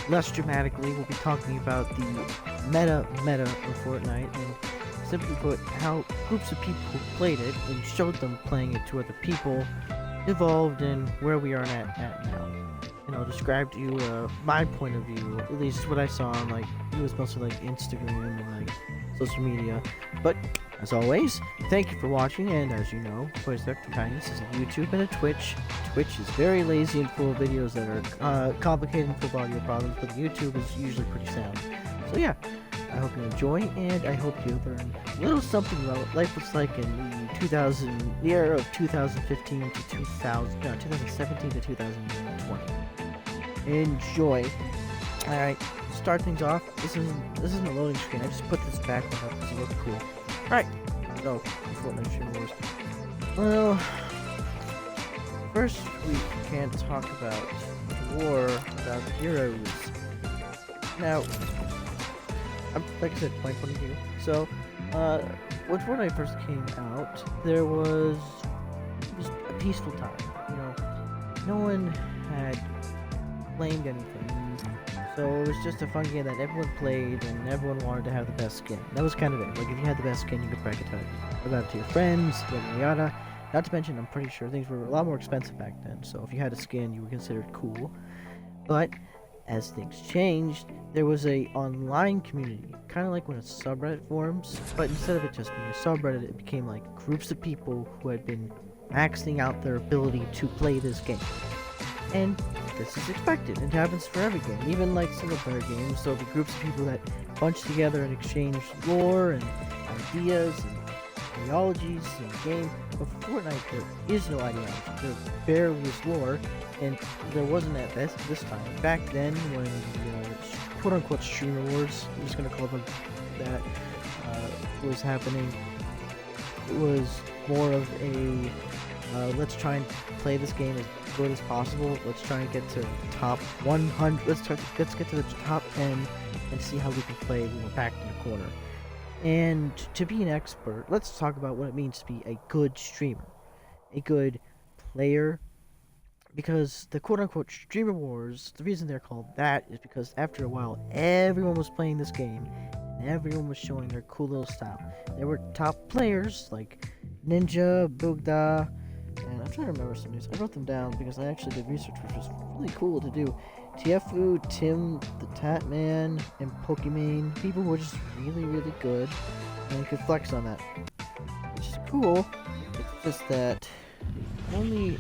less dramatically, we'll be talking about the meta of Fortnite, and simply put, how groups of people who played it and showed them playing it to other people evolved and where we are at now. And I'll describe to you my point of view, at least what I saw on, like, it was mostly like Instagram and like social media. But as always, thank you for watching, and as you know, Toys Deck Kindness is a YouTube and a Twitch. Twitch is very lazy and full of videos that are complicated and full of audio problems, but YouTube is usually pretty sound. So yeah, I hope you enjoy, and I hope you learn a little something about what life was like in the era of 2015 to 2017 to 2020. Enjoy. Alright, start things off. This isn't a loading screen. I just put this background up because it looks cool. Alright, so Fortnite Stream Wars. Well, first we can talk about war, about heroes. Now, like I said, my point of view. So, when Fortnite first came out, there was just a peaceful time. You know, no one had claimed anything. So it was just a fun game that everyone played, and everyone wanted to have the best skin. That was kind of it. Like, if you had the best skin, you could brag about it to your friends, yada yada. Not to mention, I'm pretty sure things were a lot more expensive back then, so if you had a skin, you were considered cool. But as things changed, there was a online community, kind of like when a subreddit forms, but instead of it just being a subreddit, it became like groups of people who had been maxing out their ability to play this game. And this is expected. It happens for every game, even like single player games. So the groups of people that bunch together and exchange lore and ideas and ideologies in the game. But for Fortnite, there is no ideology. There barely is lore, and there wasn't at this time. Back then, when the quote-unquote streamer wars, I'm just gonna call them that, was happening, it was more of a let's try and play this game as good as possible. Let's try and get to the top 100. Let's get to the top 10 and see how we can play when we're backed in a corner. And to be an expert, let's talk about what it means to be a good streamer, a good player. Because the quote-unquote streamer wars, the reason they're called that is because after a while, everyone was playing this game, and everyone was showing their cool little style. There were top players like Ninja, Bugda, and I'm trying to remember some names. I wrote them down because I actually did research, which was really cool to do. Tiefu, Tim, the Tatman, and Pokimane. People who were just really, really good, and you could flex on that. Which is cool. It's just that only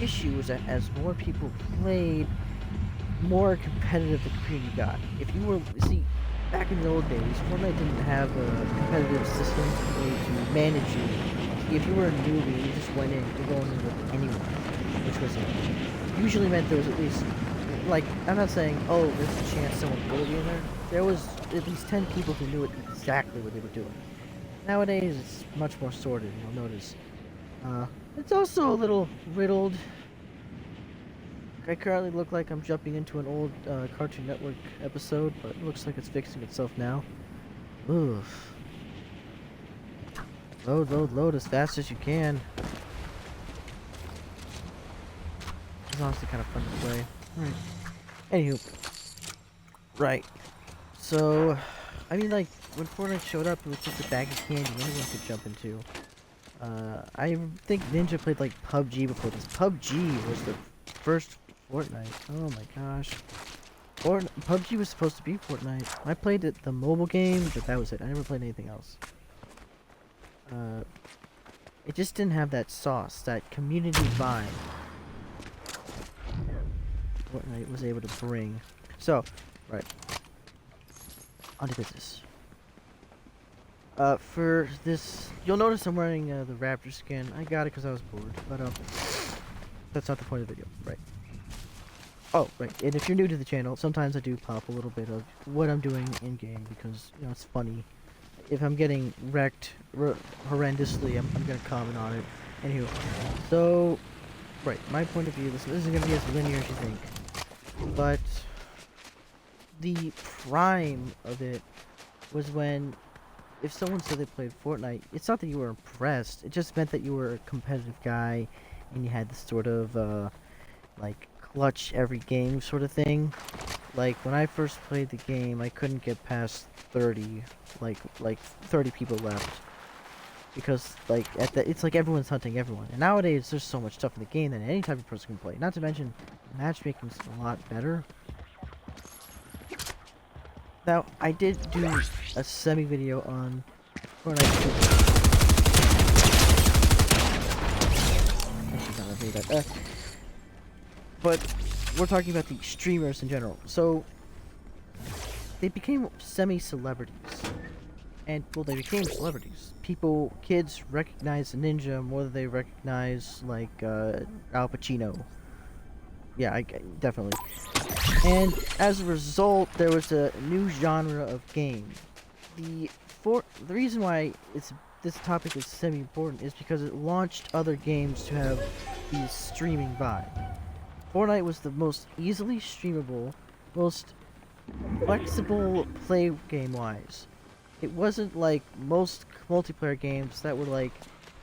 issue was that as more people played, more competitive the community got. If you were, see, back in the old days, Fortnite didn't have a competitive system way to manage you. If you were a newbie, you just went in, you were going in with anyone, which was usually meant there was at least, like, I'm not saying, oh, there's a chance someone will be in there. There was at least 10 people who knew exactly what they were doing. Nowadays, it's much more sorted, you'll notice. It's also a little riddled. I currently look like I'm jumping into an old Cartoon Network episode, but it looks like it's fixing itself now. Oof. Load as fast as you can. It's honestly kind of fun to play. Alright. Anywho. Right. So, I mean, like, when Fortnite showed up, it was just a bag of candy anyone could jump into. I think Ninja played like PUBG before this. PUBG was the first Fortnite. Oh my gosh. PUBG was supposed to be Fortnite. I played it, the mobile game, but that was it. I never played anything else. It just didn't have that sauce, that community vibe Fortnite was able to bring. So, right. On to business. For this, you'll notice I'm wearing the Raptor skin. I got it because I was bored, but that's not the point of the video, right? Oh, right, and if you're new to the channel, sometimes I do pop a little bit of what I'm doing in-game because, you know, it's funny. If I'm getting wrecked horrendously, I'm gonna comment on it. Anywho, so, right, my point of view, this isn't gonna be as linear as you think, but the prime of it was when, if someone said they played Fortnite, it's not that you were impressed, it just meant that you were a competitive guy, and you had this sort of, like, clutch every game sort of thing. Like when I first played the game, I couldn't get past 30, like 30 people left, because like it's like everyone's hunting everyone. And nowadays, there's so much stuff in the game that any type of person can play. Not to mention, matchmaking's a lot better. Now, I did do a semi-video on Fortnite. Actually, not really that. But we're talking about the streamers in general. So they became semi-celebrities, and well, they became celebrities. Kids recognize a ninja more than they recognize like Al Pacino. Yeah, definitely. And as a result, there was a new genre of game. The reason why this topic is semi-important is because it launched other games to have the streaming vibe. Fortnite was the most easily streamable, most flexible play game-wise. It wasn't like most multiplayer games that were like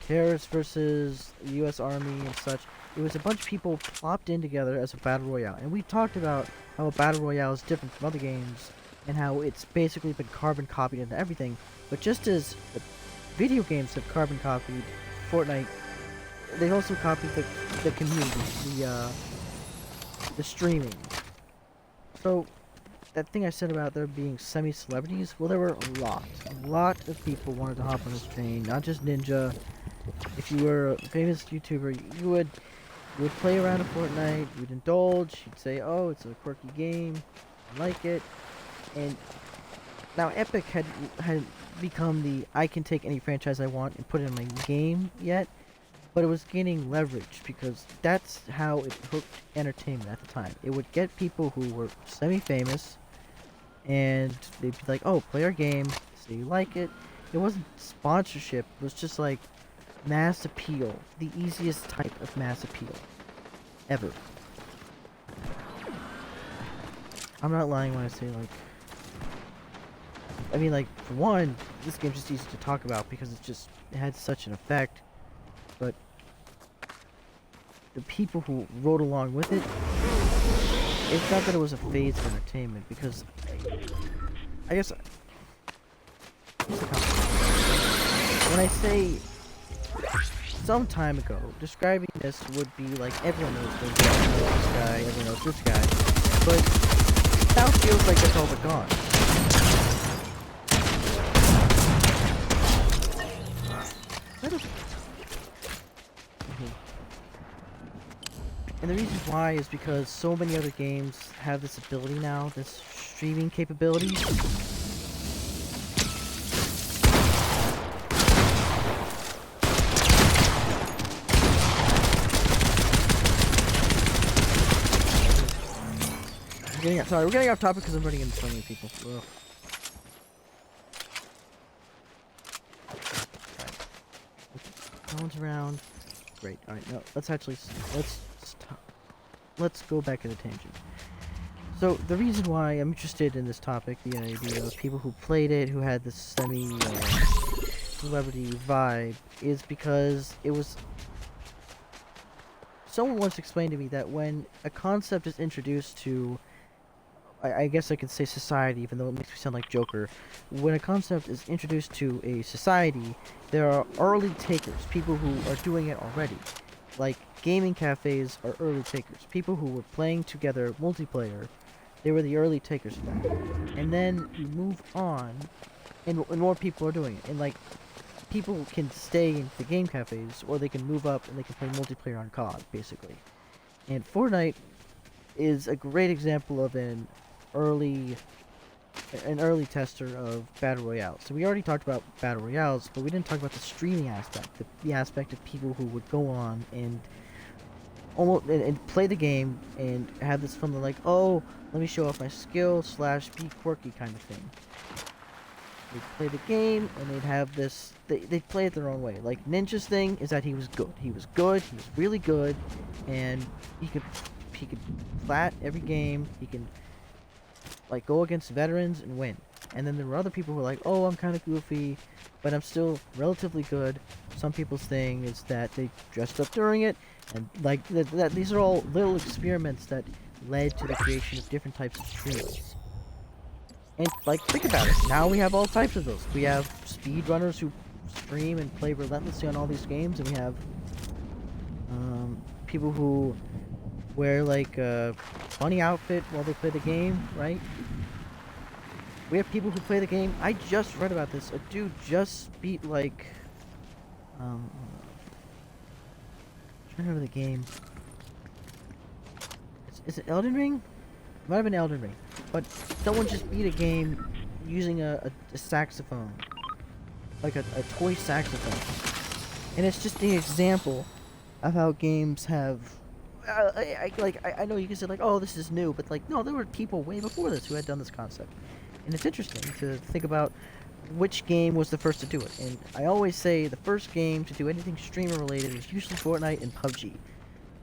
terrorists versus the U.S. Army and such. It was a bunch of people plopped in together as a battle royale, and we talked about how a battle royale is different from other games, and how it's basically been carbon copied into everything. But just as video games have carbon copied Fortnite, they've also copied the community, the streaming. So that thing I said about there being semi-celebrities, well, there were a lot of people wanted to hop on this train, not just Ninja. If you were a famous YouTuber, you would play around in Fortnite, you'd indulge, you'd say, oh, it's a quirky game, I like it. And now Epic had become the I can take any franchise I want and put it in my game yet, but it was gaining leverage because that's how it hooked entertainment at the time. It would get people who were semi-famous, and they'd be like, oh, play our game, say you like it. It wasn't sponsorship, it was just like mass appeal, the easiest type of mass appeal ever. I'm not lying when I say, like, I mean, like, for one, this game's just easy to talk about because it had such an effect, but the people who rode along with it, it's not that it was a phase of entertainment, because I guess when I say some time ago, describing this would be like everyone knows this guy, everyone knows this guy, but now feels like it's all but gone. And the reason why is because so many other games have this ability now, this streaming capability. We're getting off topic because I'm running into so many people. Ugh. No one's around. Great. All right. No, let's go back in the tangent. So the reason why I'm interested in this topic, the idea of people who played it, who had this semi-celebrity vibe, is because it was. Someone once explained to me that when a concept is introduced to, I guess I could say society, even though it makes me sound like Joker. When a concept is introduced to a society, there are early takers, people who are doing it already. Like, gaming cafes are early takers. People who were playing together multiplayer, they were the early takers of that. And then you move on, and more people are doing it. And, like, people can stay in the game cafes, or they can move up and they can play multiplayer on COD, basically. And Fortnite is a great example of an early tester of battle royales. So we already talked about battle royales, but we didn't talk about the streaming aspect, the aspect of people who would go on and and play the game and have this fun, like, oh, let me show off my skill / be quirky kind of thing. They'd play the game and they'd have this, they'd play it their own way. Like Ninja's thing is that he was good. He was really good, and he could flat every game. He can like go against veterans and win. And then there were other people who were like, oh, I'm kind of goofy, but I'm still relatively good. Some people's thing is that they dressed up during it, and like these are all little experiments that led to the creation of different types of streamers. And like, think about it. Now we have all types of those. We have speedrunners who stream and play relentlessly on all these games, and we have people who wear like a funny outfit while they play the game, right? We have people who play the game. I just read about this. A dude just beat like I'm trying to remember the game. Is it Elden Ring? It might have been Elden Ring. But someone just beat a game using a saxophone. Like a toy saxophone. And it's just an example of how games have... I know you can say like, oh, this is new. But like, no, there were people way before this who had done this concept. And it's interesting to think about which game was the first to do it. And I always say the first game to do anything streamer related was usually Fortnite and PUBG.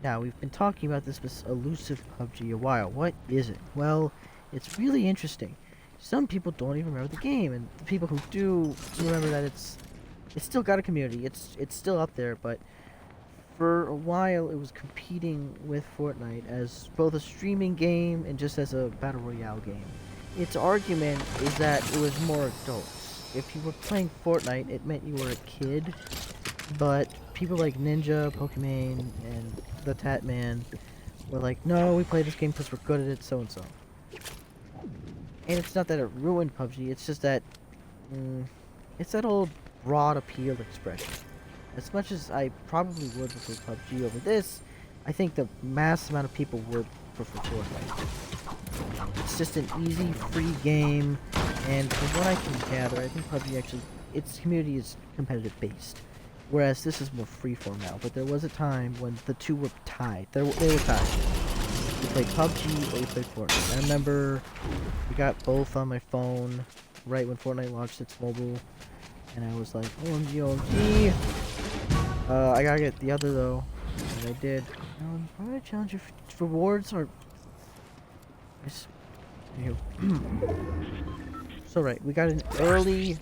Now, we've been talking about this elusive PUBG a while. What is it? Well, it's really interesting. Some people don't even remember the game, and the people who do remember that it's still got a community. It's still up there, but for a while it was competing with Fortnite as both a streaming game and just as a battle royale game. Its argument is that it was more adults. If you were playing Fortnite, it meant you were a kid, but people like Ninja, Pokemon, and the Tatman were like, no, we play this game because we're good at it, so and so. And it's not that it ruined PUBG, it's just that it's that old broad appeal expression. As much as I probably would prefer PUBG over this, I think the mass amount of people would prefer Fortnite. It's just an easy, free game, and from what I can gather, I think PUBG actually, its community is competitive based. Whereas this is more freeform now, but there was a time when the two were tied. They were tied. We played PUBG or we played Fortnite. I remember we got both on my phone right when Fortnite launched its mobile, and I was like, OMG, OMG. I gotta get the other though, and I did. Why did I challenge you for rewards or? So right, we got an early.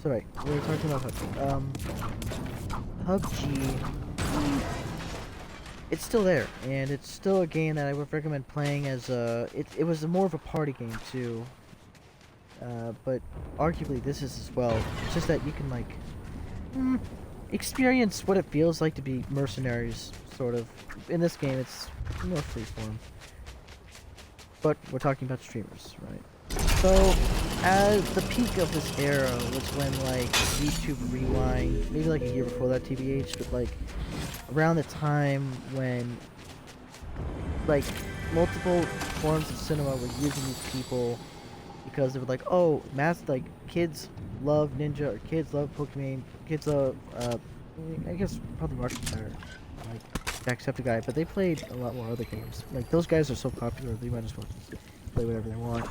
So right, we were talking about PUBG. It's still there, and it's still a game that I would recommend playing as a... It was more of a party game too. But arguably this is as well. It's just that you can like experience what it feels like to be mercenaries, sort of. In this game, it's more freeform. But we're talking about streamers, right? So, as the peak of this era was when like YouTube Rewind, maybe like a year before that, TBH, but like around the time when like multiple forms of cinema were using these people because they were like, oh, like kids love Ninja or kids love Pokemon, kids love I guess probably Markiplier, like Jacksepticeye, but they played a lot more other games. Like those guys are so popular, they might as well play whatever they want.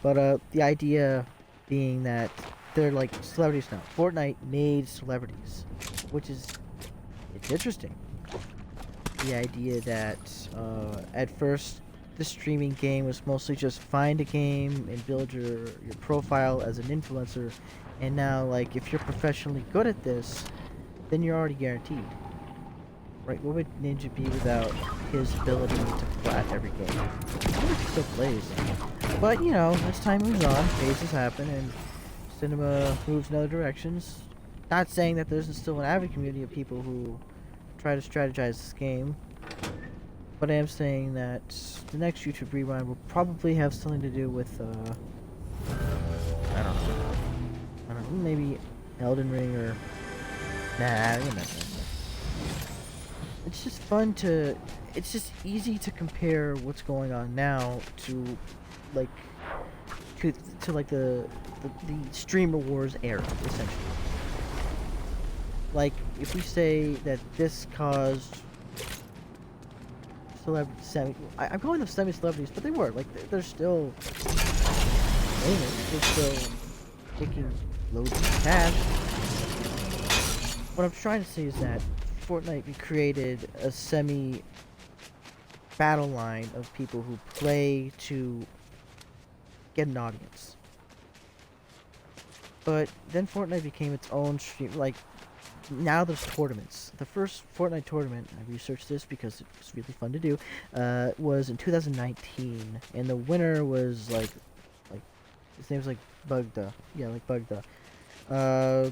But the idea being that they're like celebrities now. Fortnite made celebrities, which is, it's interesting. The idea that at first the streaming game was mostly just find a game and build your profile as an influencer, and now like if you're professionally good at this, then you're already guaranteed. Right, what would Ninja be without his ability to plat every game? I wonder if he still plays. But, you know, as time moves on, phases happen, and cinema moves in other directions. Not saying that there's still an avid community of people who try to strategize this game, but I am saying that the next YouTube Rewind will probably have something to do with, I don't know, maybe Elden Ring or... Nah, you know. It's just fun to, it's just easy to compare what's going on now to, like, to like the streamer wars era, essentially. Like, if we say that this caused I'm calling them semi-celebrities, but they were, like, they're still famous, they're still making loads of cash. What I'm trying to say is that Fortnite created a semi-battle line of people who play to get an audience. But then Fortnite became its own stream, like, now there's tournaments. The first Fortnite tournament, I researched this because it was really fun to do, was in 2019, and the winner was like his name's like Bugda. Yeah, like Bugda. Uh,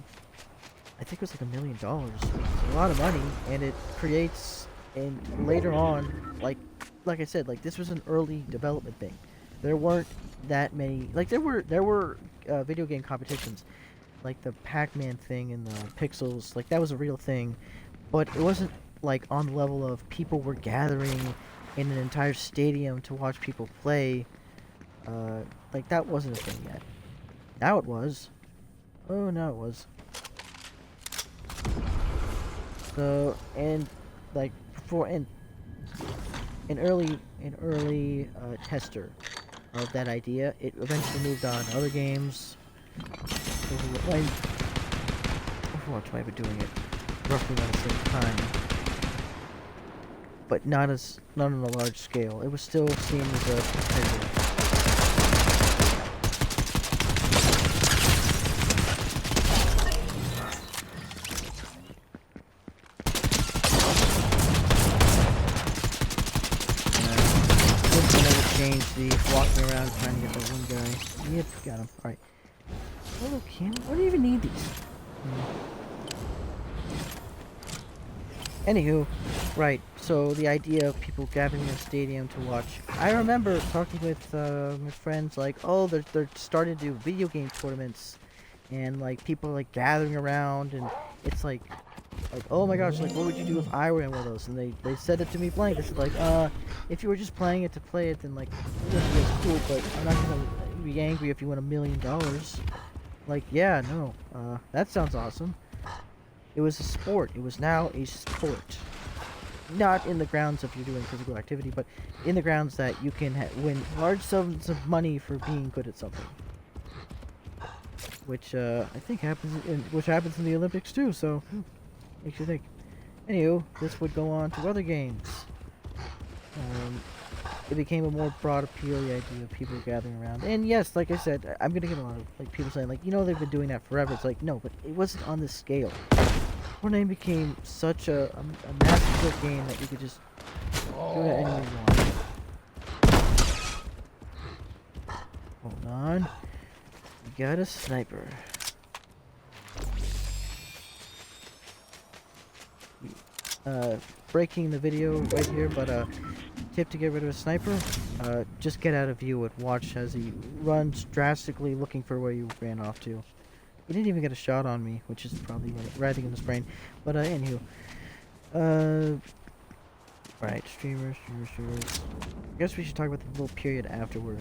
I think it was like $1 million. It's a lot of money, and it creates. And later on, like I said, like this was an early development thing. There weren't that many. Like there were video game competitions, like the Pac-Man thing and the Pixels. Like that was a real thing, but it wasn't like on the level of people were gathering in an entire stadium to watch people play. Uh, like that wasn't a thing yet. Now it was. Oh, now it was. So and like before and an early tester of that idea, it eventually moved on to other games. Overwatch might be doing it roughly around the same time, but not on a large scale. It was still seen as a competitor. Change the walking around trying to get that one guy. Yep, got him. Alright. Hello, Kim. What do you even need these? Anywho, right. So the idea of people gathering in a stadium to watch. I remember talking with my friends like, oh, they're starting to do video game tournaments, and like people are like gathering around, and it's like, oh my gosh, like what would you do if I were in one of those? And they said it to me blank. They said like, if you were just playing it to play it, then like it would be cool, but I'm not gonna be angry if you win $1 million. Like, yeah, no, that sounds awesome. It was a sport. It was now a sport. Not in the grounds of you're doing physical activity, but in the grounds that you can win large sums of money for being good at something. Which I think happens in the Olympics too. So makes you think. Anywho, this would go on to other games. It became a more broad appeal, the idea of people gathering around. And yes, like I said, I'm gonna get a lot of like people saying like, you know, they've been doing that forever. It's like, no, but it wasn't on this scale. Fortnite became such a massive game that you could just do it anywhere you want. Hold on. We got a sniper. Breaking the video right here, but tip to get rid of a sniper, just get out of view and watch as he runs drastically looking for where you ran off to. He didn't even get a shot on me, which is probably writhing in his brain. But anywho, right, streamers. I guess we should talk about the little period afterward.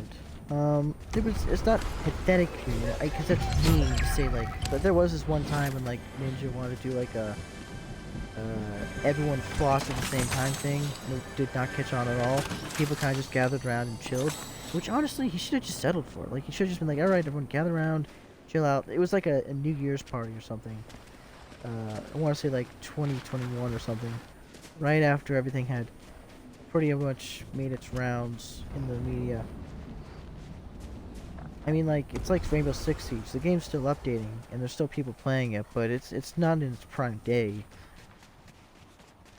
It's not pathetic period, because that's mean to say like, but there was this one time when like Ninja wanted to do like a everyone flocked at the same time thing, and it did not catch on at all. People kind of just gathered around and chilled, which honestly he should have just settled for. Like he should have just been like, all right, everyone gather around, chill out. It was like a New Year's party or something. I want to say like 2021 or something, right after everything had pretty much made its rounds in the media. I mean, like, it's like Rainbow Six Siege. The game's still updating, and there's still people playing it, but it's not in its prime day.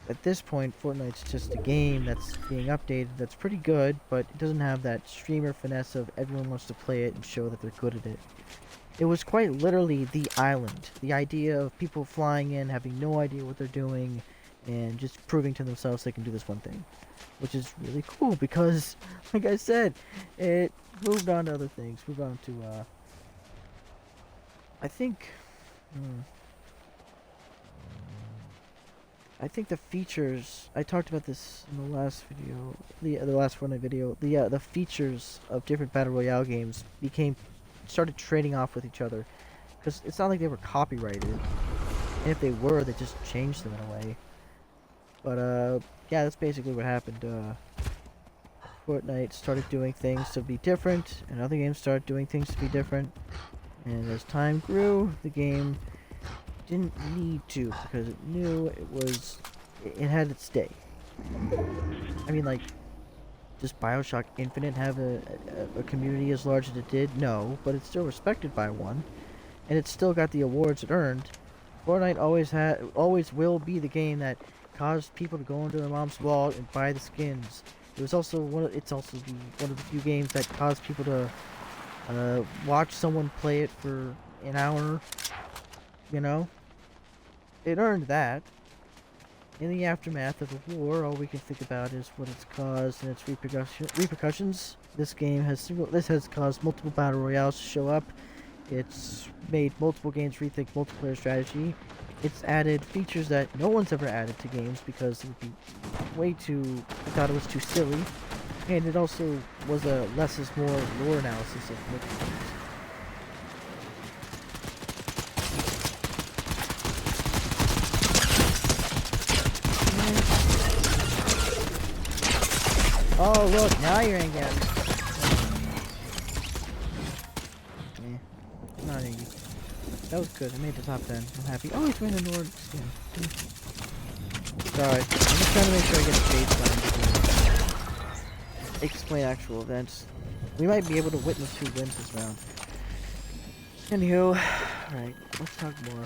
At this point, Fortnite's just a game that's being updated that's pretty good, but it doesn't have that streamer finesse of everyone wants to play it and show that they're good at it. It was quite literally the island. The idea of people flying in, having no idea what they're doing, and just proving to themselves they can do this one thing. Which is really cool because, like I said, it moved on to other things. Moved on to, I think the features, I talked about this in the last video, the last Fortnite video, the features of different Battle Royale games started trading off with each other. Because it's not like they were copyrighted. And if they were, they just changed them in a way. But, yeah, that's basically what happened. Fortnite started doing things to be different, and other games started doing things to be different. And as time grew, the game didn't need to, because it knew it had its day. I mean, like, does BioShock Infinite have a community as large as it did? No, but it's still respected by one, and it's still got the awards it earned. Fortnite always will be the game that caused people to go into their mom's wallet and buy the skins. It's also one of the few games that caused people to watch someone play it for an hour. You know, it earned that. In the aftermath of the war, all we can think about is what it's caused and its repercussions. This has caused multiple battle royales to show up. It's made multiple games rethink multiplayer strategy. It's added features that no one's ever added to games because it would be I thought it was too silly. And it also was a less is more lore analysis of multiple games. Oh look, now you're angry at me. Not angry. That was good. I made the top 10. I'm happy. Oh, he's wearing a Nord skin. Sorry. I'm just trying to make sure I get the baseline. Explain actual events. We might be able to witness who wins this round. Anywho, alright, let's talk more.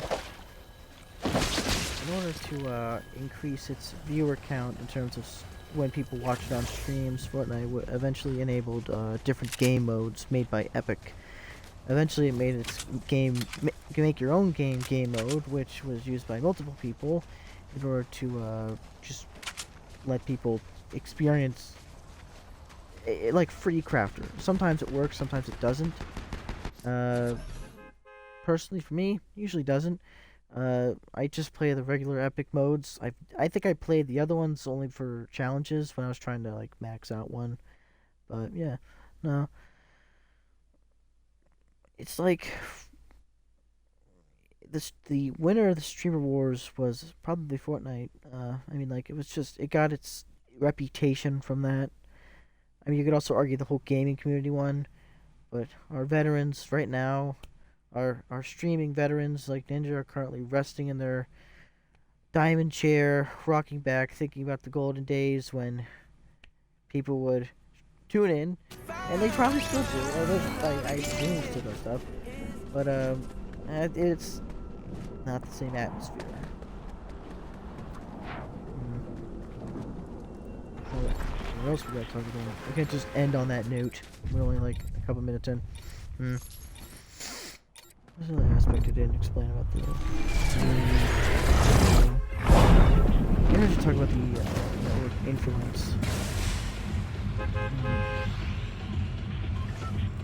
In order to increase its viewer count in terms of when people watch it on streams, Fortnite eventually enabled different game modes made by Epic. Eventually, it made its make your own game mode, which was used by multiple people in order to just let people experience it, like free crafter. Sometimes it works, sometimes it doesn't. Personally, for me, usually doesn't. I just play the regular epic modes. I think I played the other ones only for challenges when I was trying to like max out one. But yeah, no. It's like the winner of the Streamer Wars was probably Fortnite. I mean, like it got its reputation from that. I mean, you could also argue the whole gaming community won, but our veterans right now, our streaming veterans like Ninja are currently resting in their diamond chair, rocking back, thinking about the golden days when people would tune in, and they probably still do. I assume still does stuff, but it's not the same atmosphere. So, what else we gotta talk about? We can't just end on that note. We're only like a couple minutes in. There's another aspect I didn't explain about the. Maybe I should talk about the network influence.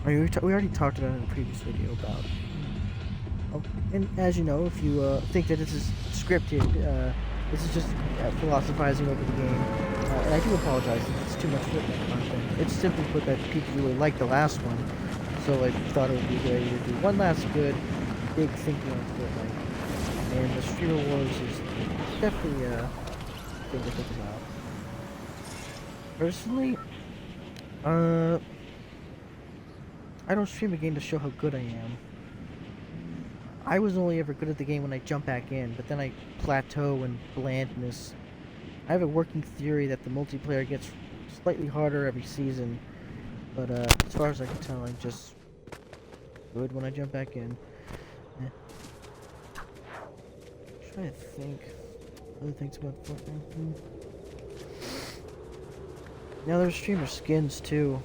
We already talked about it in a previous video about. And as you know, if you think that this is scripted, this is just philosophizing over the game. And I do apologize if it's too much Fortnite content. It's simply put that people really liked the last one, so I thought it would be a good idea to do one last good, big thinking on Fortnite. And the Streamer Wars is definitely a thing to think about. Personally, I don't stream a game to show how good I am. I was only ever good at the game when I jump back in, but then I plateau in blandness. I have a working theory that the multiplayer gets slightly harder every season, but as far as I can tell, I'm just good when I jump back in. Trying to think other things about Fortnite. Now there's streamer skins too.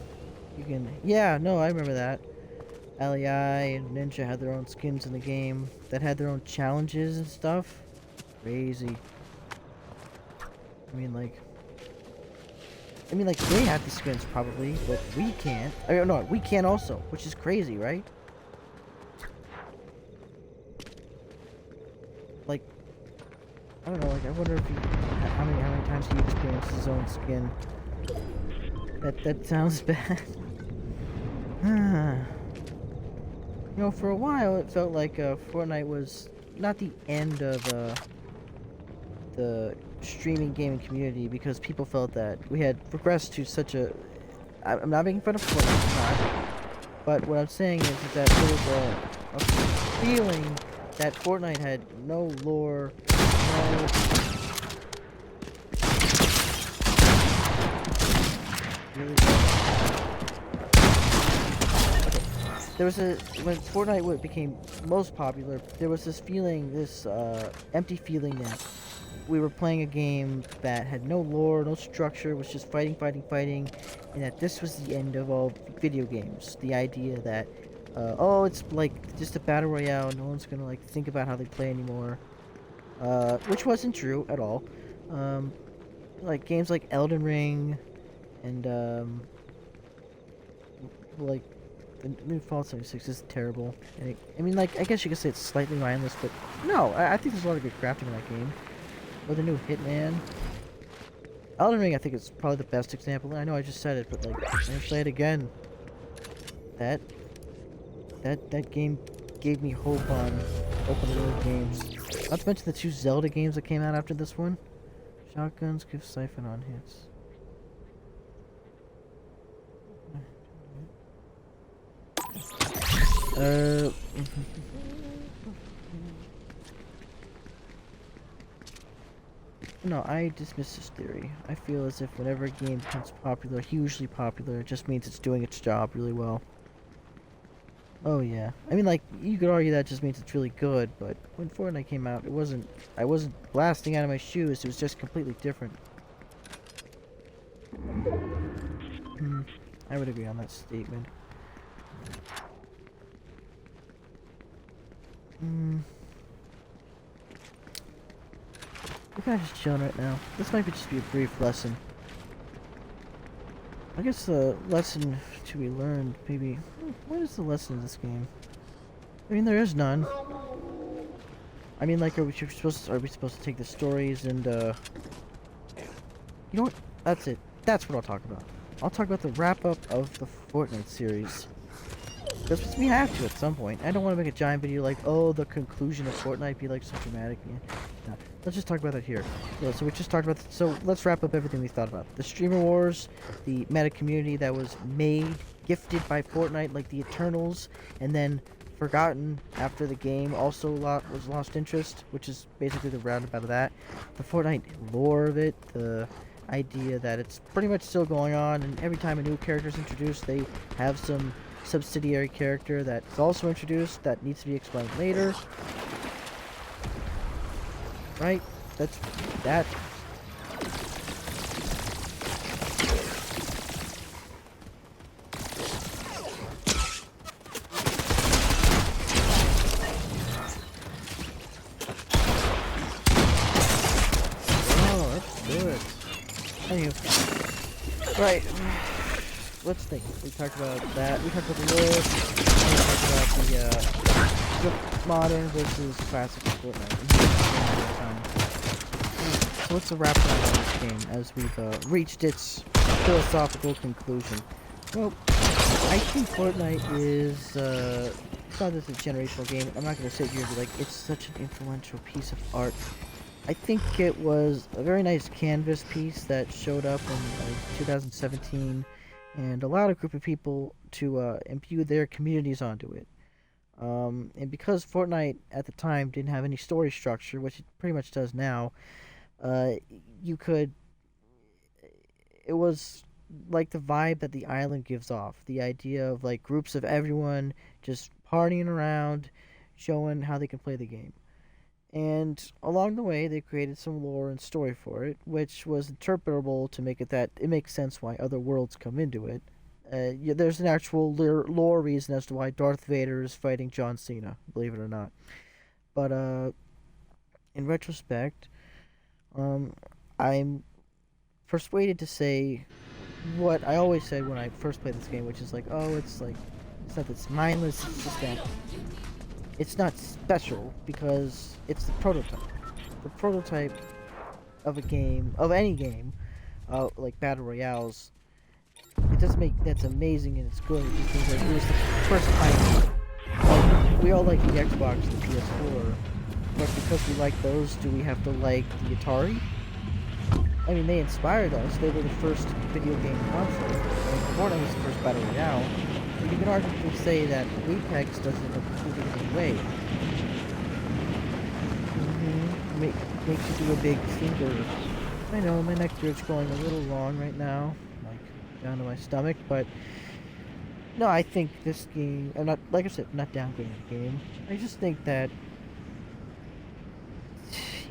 You can, yeah, no, I remember that. LEI and Ninja had their own skins in the game that had their own challenges and stuff. Crazy. I mean, like they had the skins probably, but we can't. I mean, no, we can also, which is crazy, right? Like, I don't know. Like, I wonder if how many times he experienced his own skin. That sounds bad. You know, for a while it felt like Fortnite was not the end of the streaming gaming community because people felt that we had progressed to such a. I'm not making fun of Fortnite, but what I'm saying is that there was a feeling that Fortnite had no lore, no. Really? there was when Fortnite became most popular, there was this feeling, this empty feeling that we were playing a game that had no lore, no structure, was just fighting, fighting, fighting, and that this was the end of all video games. The idea that, oh, it's like just a battle royale, no one's gonna like think about how they play anymore, which wasn't true at all. Um, like games like Elden Ring, and like the new Fallout 76 is terrible. And I mean, like I guess you could say it's slightly mindless, but no, I think there's a lot of good crafting in that game. Or the new Hitman. Elden Ring, I think, is probably the best example. I know I just said it, but like, I'm gonna say it again. That game gave me hope on open world games. Not to mention the 2 Zelda games that came out after this one. Shotguns give siphon on hits. No, I dismiss this theory. I feel as if whenever a game becomes popular, hugely popular, it just means it's doing its job really well. Oh yeah. I mean, like, you could argue that just means it's really good, but when Fortnite came out, I wasn't blasting out of my shoes, it was just completely different. I would agree on that statement. We're kind of just chilling right now. This might just be a brief lesson. I guess the lesson to be learned, maybe... What is the lesson of this game? I mean, there is none. I mean, like, are we supposed to take the stories and, You know what? That's it. That's what I'll talk about. I'll talk about the wrap-up of the Fortnite series. Because we have to at some point. I don't want to make a giant video like, oh, the conclusion of Fortnite be like so dramatic. No, let's just talk about that here. Yeah, so we just talked about, so let's wrap up everything we thought about. The streamer wars, the meta community that was made, gifted by Fortnite, like the Eternals, and then forgotten after the game also was lost interest, which is basically the roundabout of that. The Fortnite lore of it, the idea that it's pretty much still going on, and every time a new character is introduced, they have some subsidiary character that's also introduced that needs to be explained later. Right? That's that. Oh, that's good. Anywho. Right. Let's think. We talked about that. We talked about the lore. We talked about the modern versus classic Fortnite. So what's the wrap around on this game as we've reached its philosophical conclusion? Well, I think Fortnite is it's not just a generational game. I'm not going to sit here and be like, it's such an influential piece of art. I think it was a very nice canvas piece that showed up in 2017. And allowed a group of people to imbue their communities onto it. And because Fortnite at the time didn't have any story structure, which it pretty much does now, you could... It was like the vibe that the island gives off. The idea of like groups of everyone just partying around, showing how they can play the game. And along the way, they created some lore and story for it, which was interpretable to make it that it makes sense why other worlds come into it. Yeah, there's an actual lore reason as to why Darth Vader is fighting John Cena, believe it or not. But in retrospect, I'm persuaded to say what I always said when I first played this game, which is like, oh, it's not that's mindless. It's just that. It's not special because it's the prototype. The prototype of a game, of any game, like Battle Royales, it doesn't make that's amazing and it's good. It just means like it was the first time. Like, we all like the Xbox and the PS4, but because we like those, do we have to like the Atari? I mean, they inspired us. They were the first video game console. Fortnite was the first Battle Royale. You can arguably say that Apex does it in a completely different way. Makes you do a big finger. I know, my neck beard's going a little long right now, like down to my stomach, but No, I think this game. I'm not, like I said, not downgrading the game. I just think that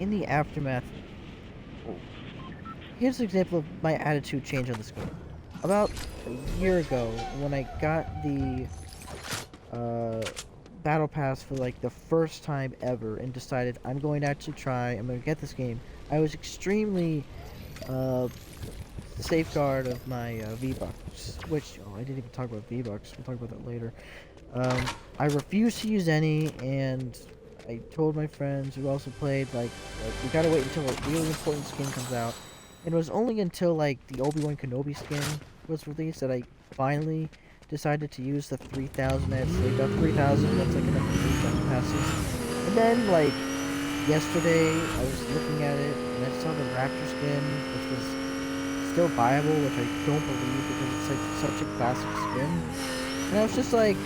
in the aftermath, oh, here's an example of my attitude change on this game. About a year ago, when I got the uh, battle pass for like the first time ever and decided I'm going to actually try, I'm going to get this game, I was extremely uh, safeguard of my V-Bucks, which, oh, I didn't even talk about V-Bucks, we'll talk about that later. I refused to use any, and I told my friends who also played, like we gotta wait until a really important skin comes out. And it was only until, like, the Obi-Wan Kenobi skin was released that I finally decided to use the 3,000 I had saved up. 3,000, that's like enough for 3,000 passes. And then, like, yesterday, I was looking at it, and I saw the Raptor skin, which was still viable, which I don't believe because it's, like, such a classic skin. And I was just like,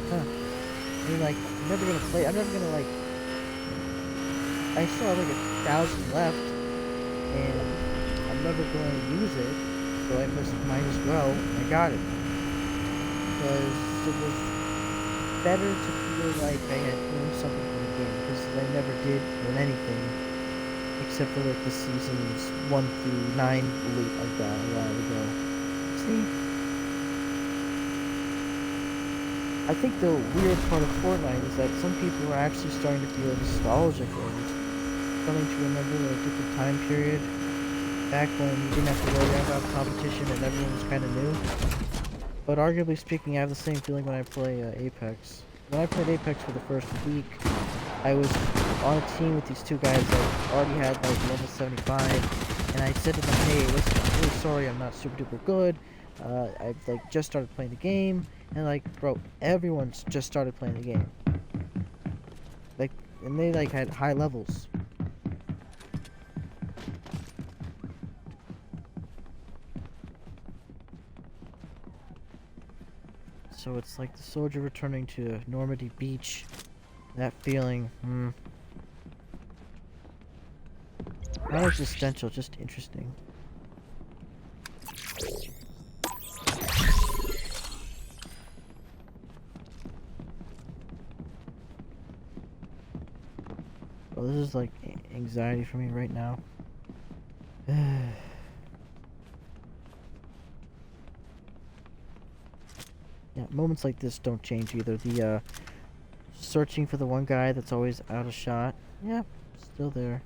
huh. I mean, like, I'm never gonna play. I'm never gonna, like. I still have like 1,000 left, and I'm never going to use it, so I might as well. And I got it because it was better to feel like I had earned something from the game because I never did earn anything except for like the seasons 1 through 9 loot I got a while ago. See, I think the weird part of Fortnite is that some people are actually starting to feel nostalgic for it. Starting to remember a different time period back when you didn't have to worry about competition and everyone was kind of new. But arguably speaking, I have the same feeling when I play Apex. When I played Apex for the first week, I was on a team with these two guys that already had like level 75, and I said to them, "Hey, listen, I'm really sorry, I'm not super duper good. I've like just started playing the game, and like, bro, everyone's just started playing the game. Like, and they like had high levels." So it's like the soldier returning to Normandy Beach. That feeling, not existential, just interesting. Well, this is like anxiety for me right now. Yeah, moments like this don't change either. The searching for the one guy that's always out of shot. Yeah, still there.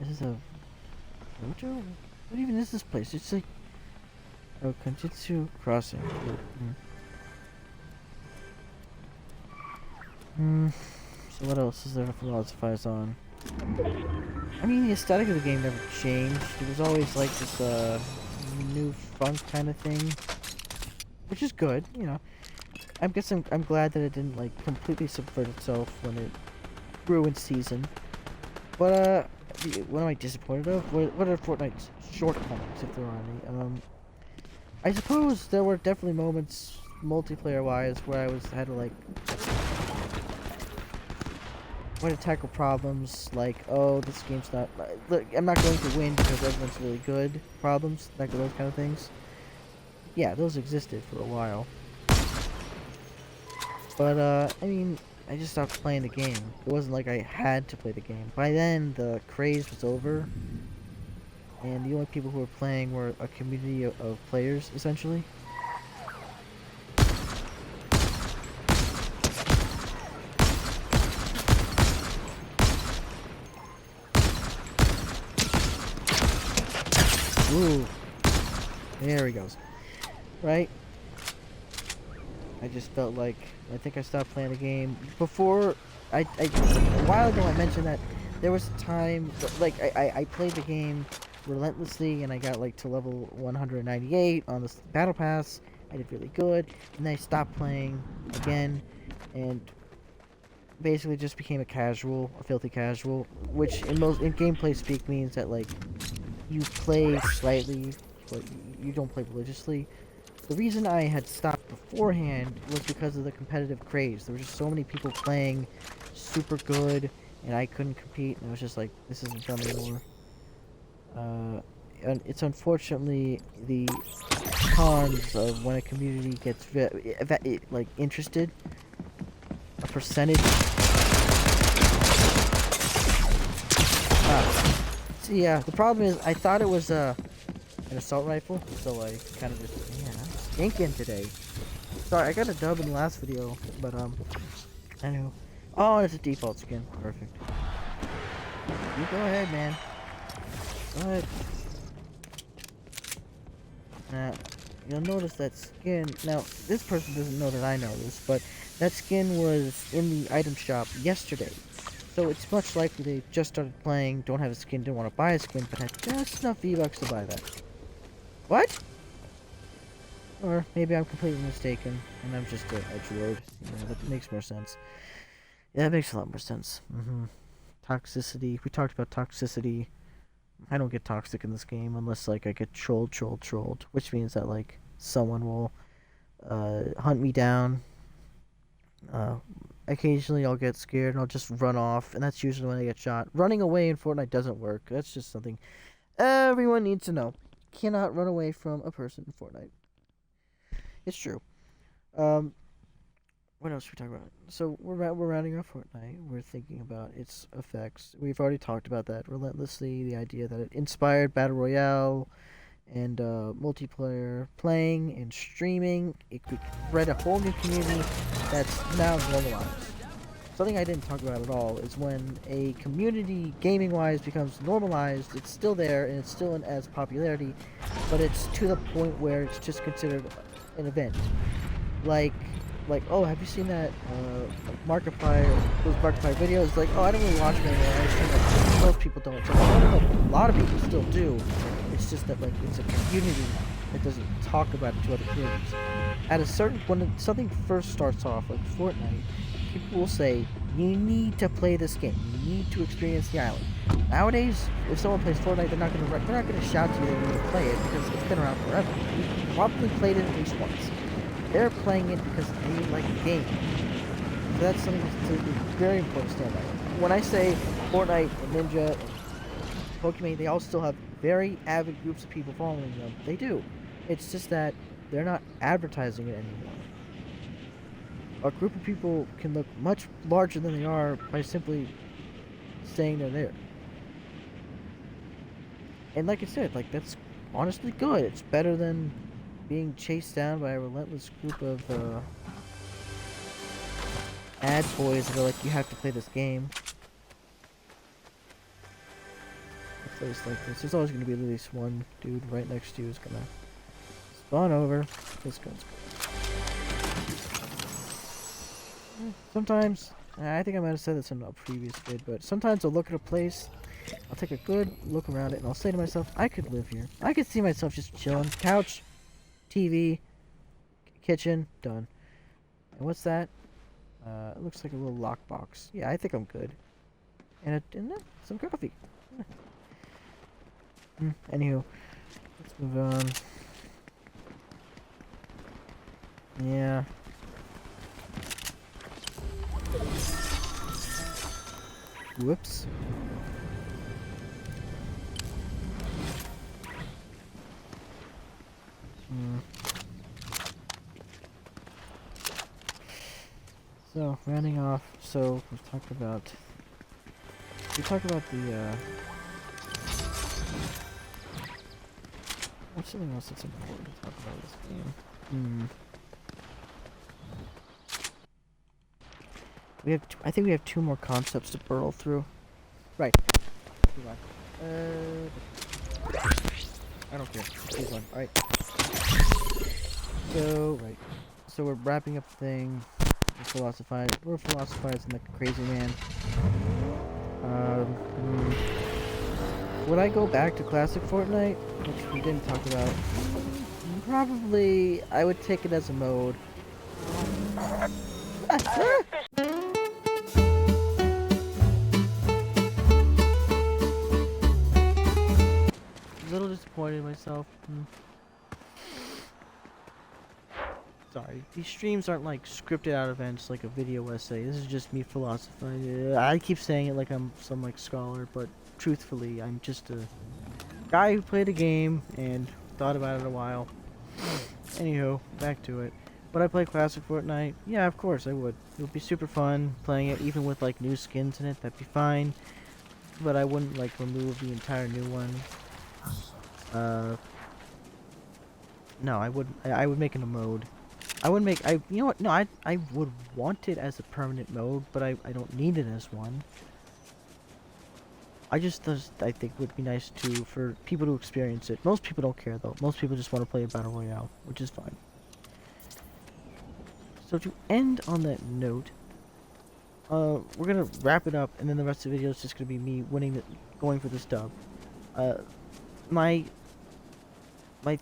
This is a dojo? What even is this place? It's like, oh, Kanjutsu Crossing. So what else is there to philosophize on? I mean, the aesthetic of the game never changed. It was always like this new funk kind of thing, which is good, you know. I'm glad that it didn't like completely subvert itself when it grew in season. But what am I disappointed of? What are Fortnite's shortcomings, if there are any? I suppose there were definitely moments multiplayer wise where had to like when to tackle problems like, oh, this game's not, look, I'm not going to win because everyone's really good problems, like those kind of things. Yeah, those existed for a while. But, I mean, I just stopped playing the game. It wasn't like I had to play the game. By then, the craze was over, and the only people who were playing were a community of players, essentially. Ooh. There he goes. Right? I just felt like, I think I stopped playing the game. Before, a while ago I mentioned that there was a time, like, I played the game relentlessly, and I got, like, to level 198 on the Battle Pass. I did really good, and then I stopped playing again, and basically just became a filthy casual, which in gameplay speak means that, like, you play slightly, but you don't play religiously. The reason I had stopped beforehand was because of the competitive craze. There were just so many people playing super good, and I couldn't compete, and I was just like, this isn't fun anymore. it's unfortunately the cons of when a community gets like interested. A percentage. So yeah, the problem is I thought it was an assault rifle, so I kind of just, man, I'm stinking today. Sorry, I got a dub in the last video, but I know. Oh, it's a default skin. Perfect. You go ahead, man. Go ahead. Now, you'll notice that skin. Now, this person doesn't know that I know this, but that skin was in the item shop yesterday. So it's much likely they just started playing, don't have a skin, didn't want to buy a skin, but had just enough V-Bucks to buy that. What? Or maybe I'm completely mistaken, and I'm just a edgelord. Yeah, that makes more sense. Yeah, that makes a lot more sense. Toxicity. We talked about toxicity. I don't get toxic in this game unless, like, I get trolled. Which means that, like, someone will hunt me down. Occasionally I'll get scared and I'll just run off, and that's usually when I get shot. Running away in Fortnite doesn't work. That's just something everyone needs to know. You cannot run away from a person in Fortnite. It's true. What else are we talking about? So we're rounding off Fortnite. We're thinking about its effects. We've already talked about that relentlessly. The idea that it inspired battle royale and multiplayer playing and streaming. It could spread a whole new community that's now normalized. Something I didn't talk about at all is when a community gaming-wise becomes normalized. It's still there and it's still in as popularity, but it's to the point where it's just considered an event. Like, oh, have you seen that Markiplier, those Markiplier videos? Like, oh, I don't really watch them anymore. I assume that most people don't. So a lot of people still do. It's just that, like, it's a community that doesn't talk about it to other communities. At a certain, when something first starts off, like Fortnite, people will say, you need to play this game. You need to experience the island. Nowadays, if someone plays Fortnite, they're not gonna shout to you they need to play it because it's been around forever. You've probably played it at least once. They're playing it because they like the game. So that's something that's very important to stand out. When I say Fortnite and Ninja and Pokemon, they all still have very avid groups of people following them. They do. It's just that they're not advertising it anymore. A group of people can look much larger than they are by simply saying they're there. And like I said, like, that's honestly good. It's better than being chased down by a relentless group of ad boys that are like, you have to play this game. A place like this, there's always going to be at least one dude right next to you who's going to spawn over. This gun's good. Sometimes, I think I might have said this in a previous vid, but sometimes I'll look at a place, I'll take a good look around it, and I'll say to myself, I could live here. I could see myself just chilling, couch, TV, kitchen, done. And what's that? It looks like a little lockbox. Yeah, I think I'm good. And some coffee. Anywho, let's move on. Yeah. Whoops. So, rounding off, so we talked about the, what's something else that's important to talk about this game? I think we have two more concepts to burrow through. Right. I don't care. Keep going. Alright. So we're wrapping up the thing. We're philosophizing like a crazy man. Would I go back to classic Fortnite? Which we didn't talk about. Probably, I would take it as a mode. A little disappointed in myself. Sorry, these streams aren't like scripted out events like a video essay. This is just me philosophizing. I keep saying it like I'm some like scholar, but truthfully, I'm just a guy who played a game and thought about it a while. Anywho, back to it. Would I play classic Fortnite? Yeah, of course I would. It would be super fun playing it, even with like new skins in it. That'd be fine. But I wouldn't like remove the entire new one. No, I wouldn't. I would make it a mode. I would make. You know what? No, I would want it as a permanent mode, but I don't need it as one. I think it would be nice for people to experience it. Most people don't care though. Most people just want to play a battle royale, which is fine. So to end on that note, we're gonna wrap it up, and then the rest of the video is just gonna be me going for this dub. My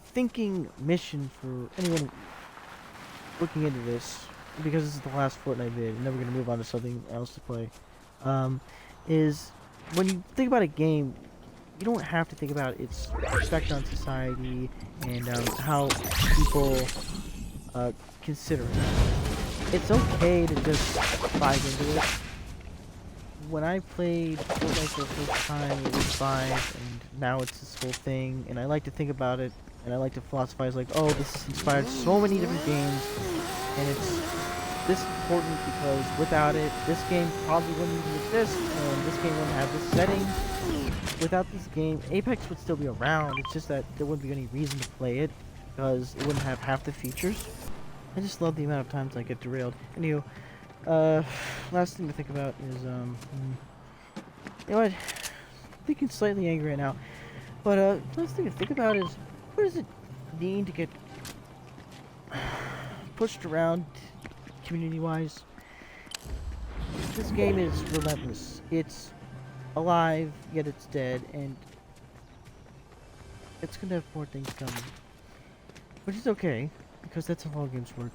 thinking mission for anyone looking into this, because this is the last Fortnite vid, and then we're gonna move on to something else to play, is when you think about a game, you don't have to think about its effect on society and how people consider it. It's okay to just dive into it. When I played Fortnite for the first time, it was 5, and now it's this whole thing, and I like to think about it, and I like to philosophize like, oh, this has inspired so many different games, and it's this important because without it, this game probably wouldn't even exist, and this game wouldn't have this setting. Without this game, Apex would still be around, it's just that there wouldn't be any reason to play it, because it wouldn't have half the features. I just love the amount of times I get derailed. Anywho, last thing to think about is, you know what, I'm thinking slightly angry right now, but, last thing to think about is, what does it mean to get pushed around community-wise? This game is relentless. It's alive, yet it's dead, and it's gonna have more things coming. Which is okay, because that's how all games work.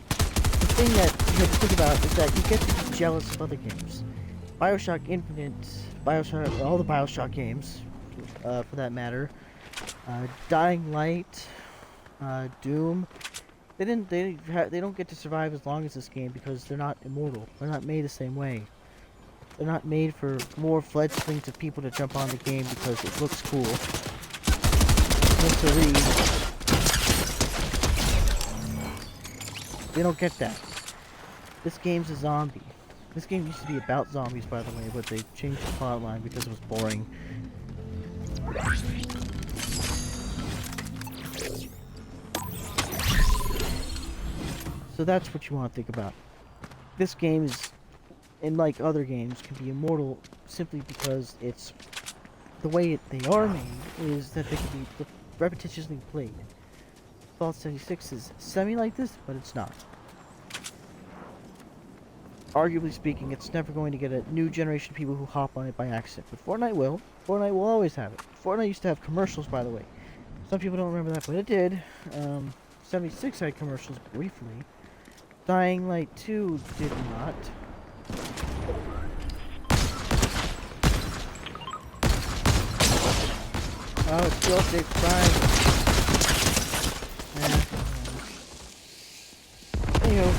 The thing that you have to think about is that you get to be jealous of other games. BioShock Infinite, all the BioShock games, for that matter, Dying Light, Doom, they don't get to survive as long as this game because they're not immortal. They're not made the same way. They're not made for more fledglings of people to jump on the game because it looks cool. They don't get that. This game's a zombie. This game used to be about zombies, by the way, but they changed the plotline because it was boring. So that's what you want to think about. This game is, and like other games, can be immortal simply because it's the way they are made is that they can be repetitiously played. Fallout 76 is semi like this, but it's not. Arguably speaking, it's never going to get a new generation of people who hop on it by accident, but Fortnite will. Fortnite will always have it. Fortnite used to have commercials, by the way. Some people don't remember that, but it did. 76 had commercials briefly. Dying Light 2 did not. Oh, it's still update 5. Anyhow.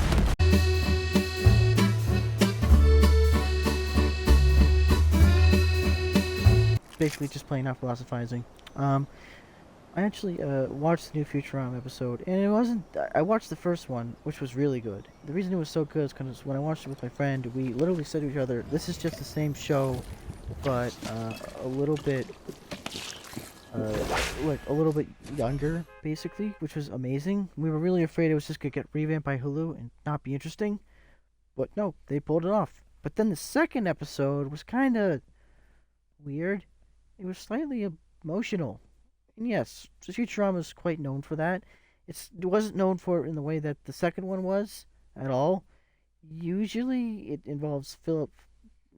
Basically just plain out philosophizing. I actually watched the new Futurama episode, and it wasn't. I watched the first one, which was really good. The reason it was so good is because when I watched it with my friend, we literally said to each other, "This is just the same show, but a little bit, like a little bit younger, basically," which was amazing. We were really afraid it was just gonna get revamped by Hulu and not be interesting, but no, they pulled it off. But then the second episode was kind of weird. It was slightly emotional. And yes, the Futurama is quite known for that. It wasn't known for it in the way that the second one was at all. Usually, it involves Philip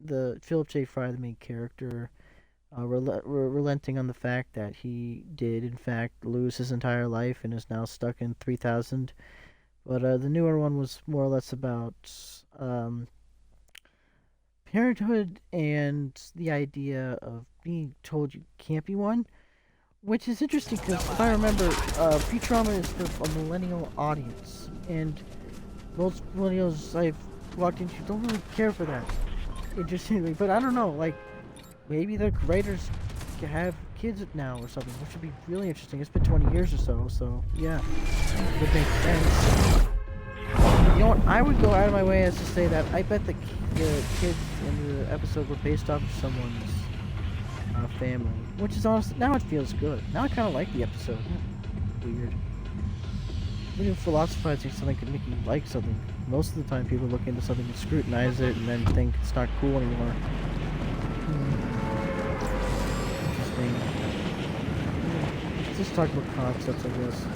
J. Fry, the main character, relenting on the fact that he did, in fact, lose his entire life and is now stuck in 3000. But the newer one was more or less about parenthood and the idea of being told you can't be one. Which is interesting because if I remember, Futurama is for a millennial audience, and most millennials I've walked into don't really care for that. Interestingly, but I don't know, like, maybe the writers kids now or something, which would be really interesting. It's been 20 years or so, so yeah, it would make sense. You know what? I would go out of my way as to say that I bet the kids in the episode were based off of someone's family, which is honestly, now it feels good. Now I kind of like the episode. Weird. When you're philosophizing something can make you like something. Most of the time people look into something and scrutinize it and then think it's not cool anymore. Interesting. Let's just talk about concepts, I guess.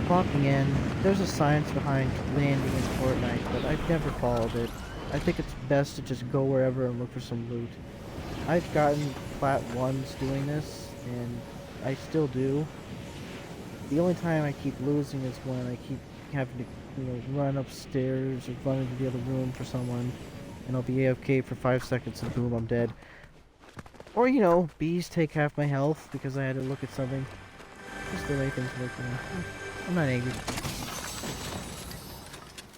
Clocking in, there's a science behind landing in Fortnite, but I've never followed it. I think it's best to just go wherever and look for some loot. I've gotten plat 1s doing this, and I still do. The only time I keep losing is when I keep having to, run upstairs or run into the other room for someone, and I'll be AFK for 5 seconds and boom, I'm dead. Or, bees take half my health because I had to look at something. Just the way things work now. I'm not angry.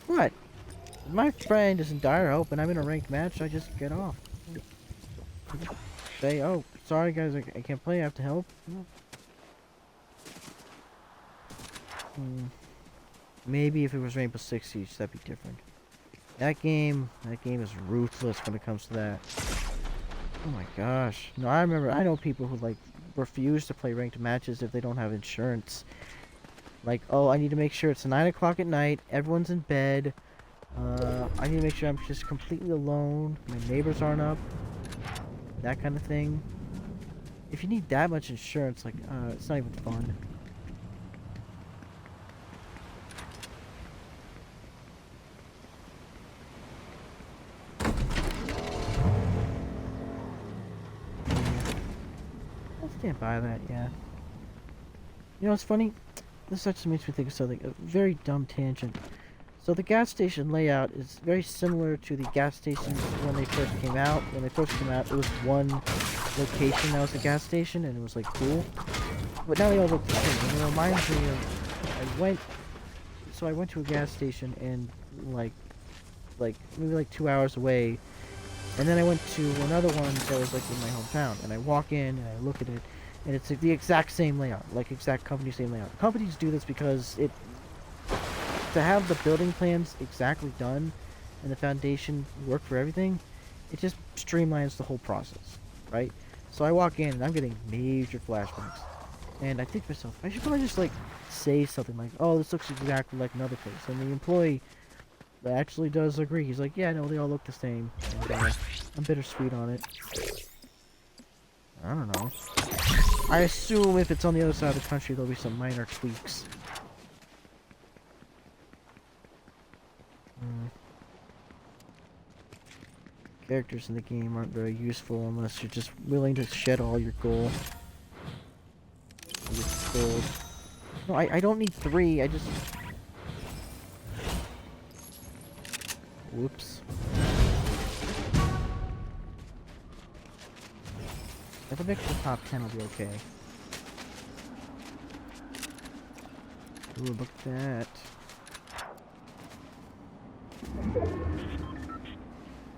What? If my friend is in dire hope and I'm in a ranked match, I just get off. Say, oh, sorry guys, I can't play, I have to help. Maybe if it was Rainbow Six Siege, that'd be different. That game is ruthless when it comes to that. Oh my gosh. No, I know people who, refuse to play ranked matches if they don't have insurance. Like, oh, I need to make sure it's 9 o'clock at night, everyone's in bed, I need to make sure I'm just completely alone, my neighbors aren't up, that kind of thing. If you need that much insurance, it's not even fun. I'll stand by that, yeah. You know what's funny? This actually makes me think of something, a very dumb tangent. So the gas station layout is very similar to the gas stations when they first came out. When they first came out, it was one location that was a gas station, and it was cool. But now they all look the same, and it reminds me of, I went to a gas station and maybe 2 hours away, and then I went to another one that was in my hometown, and I walk in and I look at it, and it's the exact same layout, exact company same layout. Companies do this because to have the building plans exactly done and the foundation work for everything, it just streamlines the whole process, right? So I walk in and I'm getting major flashbacks, and I think to myself, I should probably just say something like, oh, this looks exactly like another place, and the employee actually does agree. He's like, yeah, no, they all look the same, and I'm bittersweet on it. I don't know. I assume if it's on the other side of the country, there'll be some minor tweaks. Characters in the game aren't very useful unless you're just willing to shed all your gold. No, I don't need 3, I just... Whoops. If I make the top 10, I'll be okay. Ooh, look at that.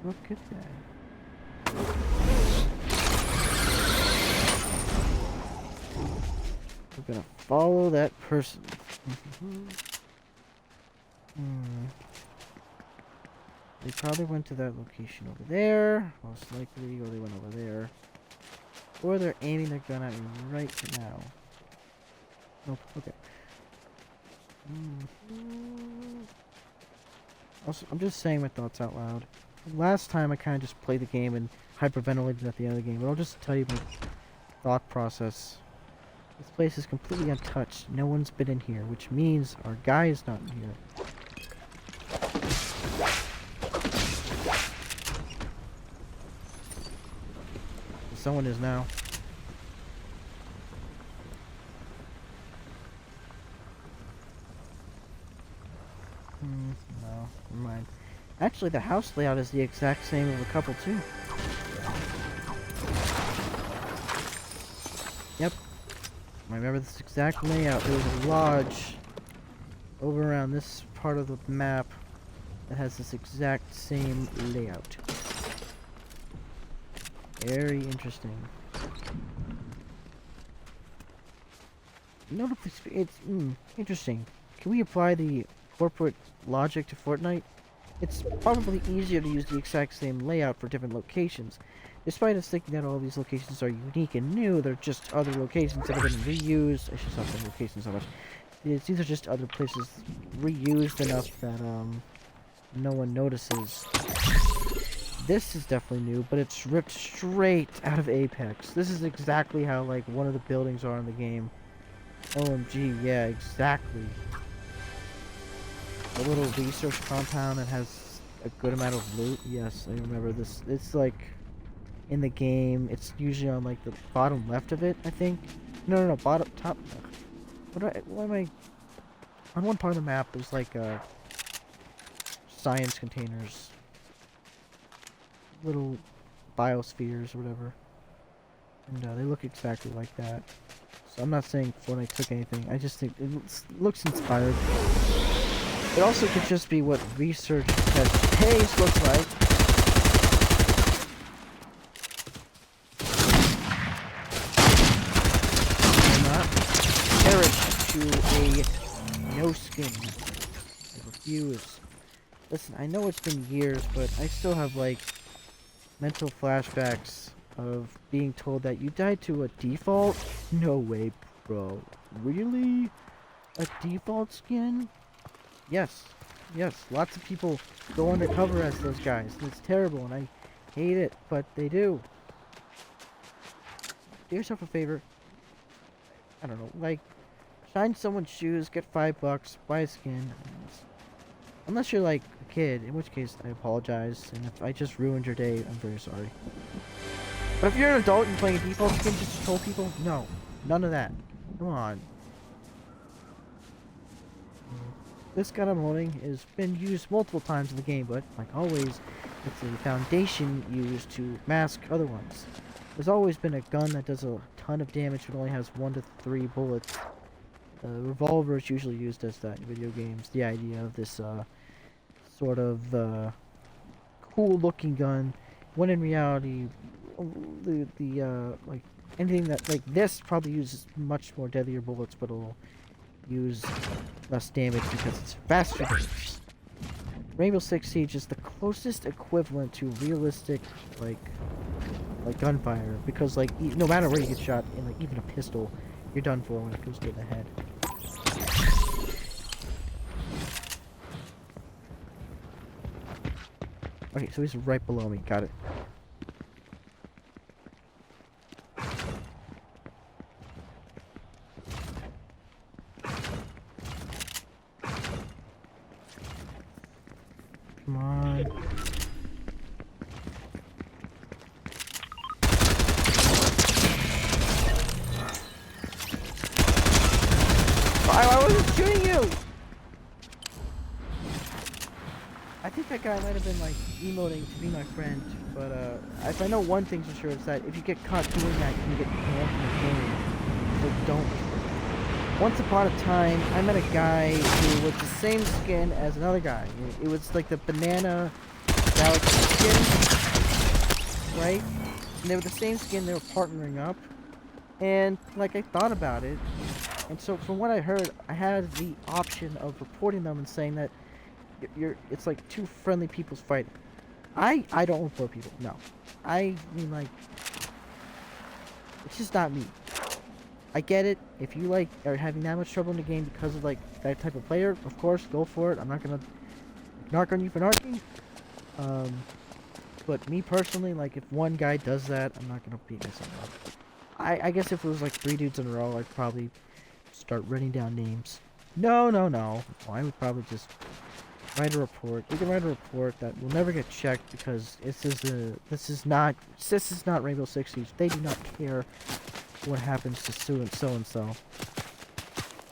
Look at that. We're gonna follow that person. They probably went to that location over there, most likely, or they went over there. Or they're aiming their gun at me right now. Nope, okay. Also, I'm just saying my thoughts out loud. Last time I kind of just played the game and hyperventilated at the end of the game, but I'll just tell you my thought process. This place is completely untouched. No one's been in here, which means our guy is not in here. Someone is now. No, never mind. Actually, the house layout is the exact same of a couple too. Yep. I remember this exact layout. There was a lodge over around this part of the map that has this exact same layout. Very interesting. Notably, it's interesting. Can we apply the corporate logic to Fortnite? It's probably easier to use the exact same layout for different locations. Despite us thinking that all these locations are unique and new, they're just other locations that have been reused. I should stop saying locations so much. These are just other places reused enough that no one notices. This is definitely new, but it's ripped straight out of Apex. This is exactly how like one of the buildings are in the game. OMG, yeah, exactly. A little research compound that has a good amount of loot. Yes, I remember this. It's like in the game. It's usually on like the bottom left of it, I think. No, bottom top. What am I? On one part of the map, there's like science containers, little biospheres or whatever, and they look exactly like that. So I'm not saying Fortnite took anything. I just think it looks inspired. It also could just be what research that Hayes looks like. Or not. Perish to a no skin. I refuse. Listen, I know it's been years, but I still have like mental flashbacks of being told that you died to a default? No way, bro. Really? A default skin? Yes. Yes. Lots of people go undercover as those guys. And it's terrible, and I hate it, but they do. Do yourself a favor. I don't know, like, shine someone's shoes, get $5, buy a skin. Unless you're like a kid, in which case I apologize, and if I just ruined your day, I'm very sorry. But if you're an adult and playing a default skin just to troll people, no. None of that. Come on. This gun I'm holding has been used multiple times in the game, but, like always, it's a foundation used to mask other ones. There's always been a gun that does a ton of damage but only has 1 to 3 bullets. Revolver is usually used as that in video games. The idea of this, sort of, cool-looking gun, when in reality, like, anything that, like, this probably uses much more deadlier bullets, but it'll use less damage because it's faster burst. Rainbow Six Siege is the closest equivalent to realistic, like gunfire, because, like, no matter where you get shot, in, like, even a pistol, you're done for when it goes to the head. Okay, so he's right below me. Got it. Come on. I wasn't shooting you! I think that guy might have been like emoting to be my friend, but if I know one thing for sure, it's that if you get caught doing that, you can get banned from the game. So don't. Once upon a time, I met a guy who was the same skin as another guy. It was like the banana galaxy skin, right? And they were the same skin, they were partnering up. And like I thought about it, and so from what I heard, I had the option of reporting them and saying that it's like two friendly people fighting. I don't report people. No. I mean, like, it's just not me. I get it. If you like are having that much trouble in the game because of like that type of player, of course, go for it. I'm not gonna narc on you for narking. But me personally, like, if one guy does that, I'm not gonna beat myself up. I guess if it was like 3 dudes in a row, I'd probably start writing down names. No. I would probably just write a report. You can write a report that will never get checked because this is not Rainbow Six Siege. They do not care what happens to so and so.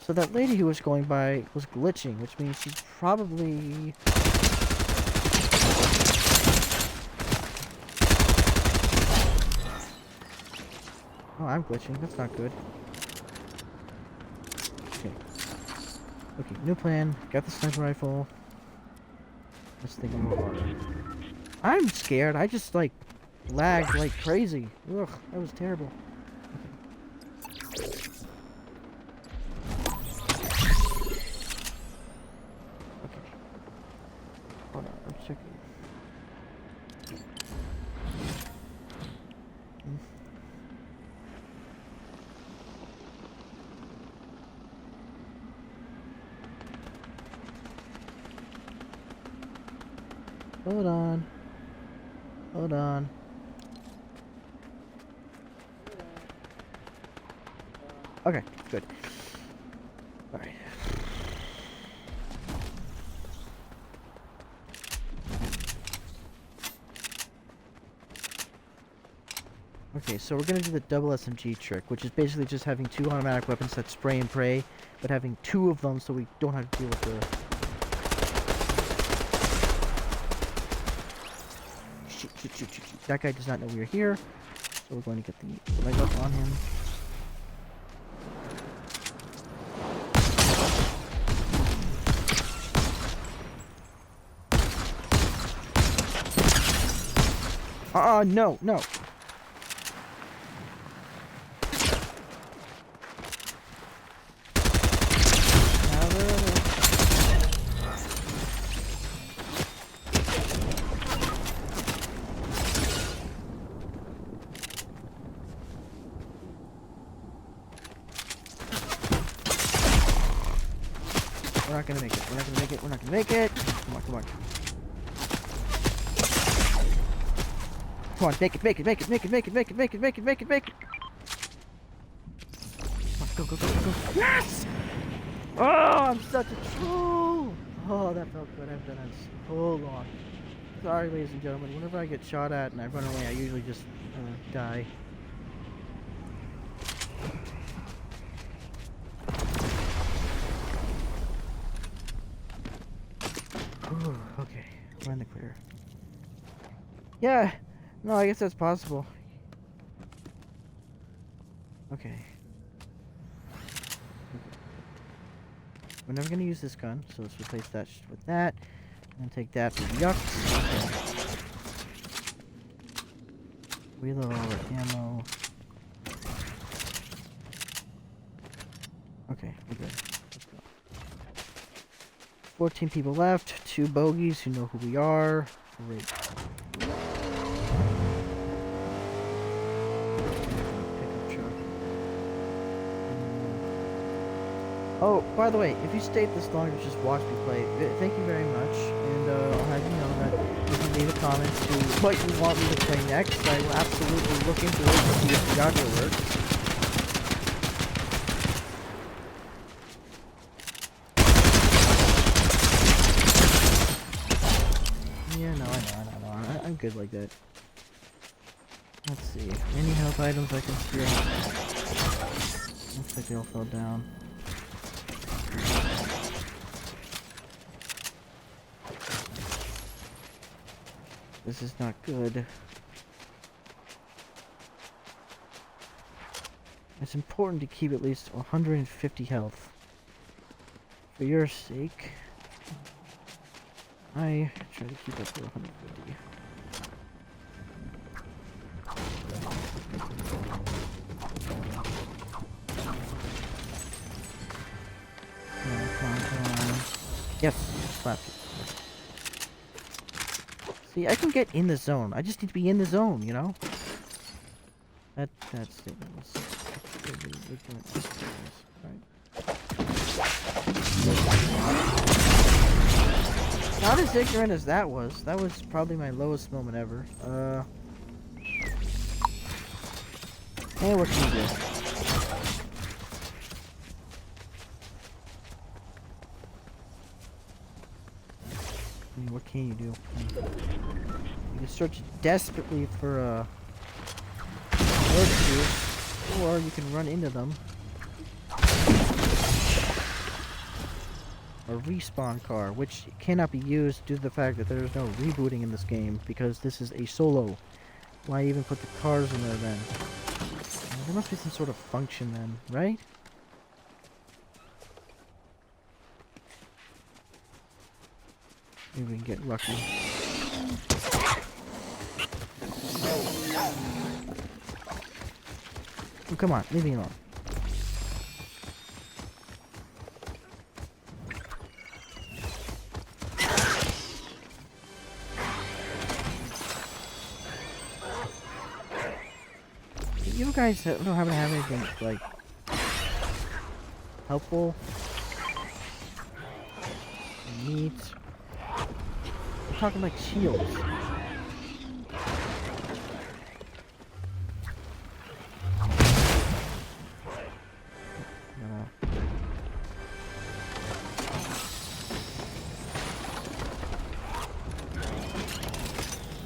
So that lady who was going by was glitching, which means she's probably oh, I'm glitching. That's not good. Okay, new plan. Got the sniper rifle. Let's think a little harder. I'm scared. I just, like, lagged like crazy. Ugh, that was terrible. Okay. Hold on, I'm checking. Hold on. Hold on. Okay, good. Alright. Okay, so we're gonna do the double SMG trick, which is basically just having 2 automatic weapons that spray and pray, but having 2 of them so we don't have to deal with the... Shoot. That guy does not know we are here, so we're going to get the leg up on him. No. We're not gonna make it. We're not gonna make it. Come on. Come on, make it. Come on, go. Yes! Oh, I'm such a troll! Oh, that felt good. I haven't done that so long. Sorry, ladies and gentlemen. Whenever I get shot at and I run away, I usually just die. Okay, we're in the clear. Yeah, no, I guess that's possible. Okay. We're never gonna use this gun, so let's replace that with that, and take that for yucks. Okay. Reload ammo. Okay, we're good. Let's go. 14 people left, 2 bogeys who know who we are. Great. Pickup truck. Oh, by the way, if you stayed this long to just watch me play, thank you very much. And I'll have you know that you can leave a comment to what you want me to play next. I will absolutely look into it to see if the audio works. Yeah, no, I know. I'm good like that. Let's see. Any health items I can steal? Looks like they all fell down. This is not good. It's important to keep at least 150 health. For your sake, I try to keep up to 150. Come on. Yes, slap it. See, I can get in the zone. I just need to be in the zone, you know? That statement was really ignorant. Right. Not as ignorant as that was. That was probably my lowest moment ever. Hey, what can you do? I mean, what can you do? You can search desperately for work juice, or you can run into them. A respawn car, which cannot be used due to the fact that there is no rebooting in this game, because this is a solo. Why even put the cars in there then? There must be some sort of function then, right? Maybe we can get lucky. Oh, come on, leave me alone. You guys don't happen to have anything, like, helpful? Neat? I'm talking like shields. No.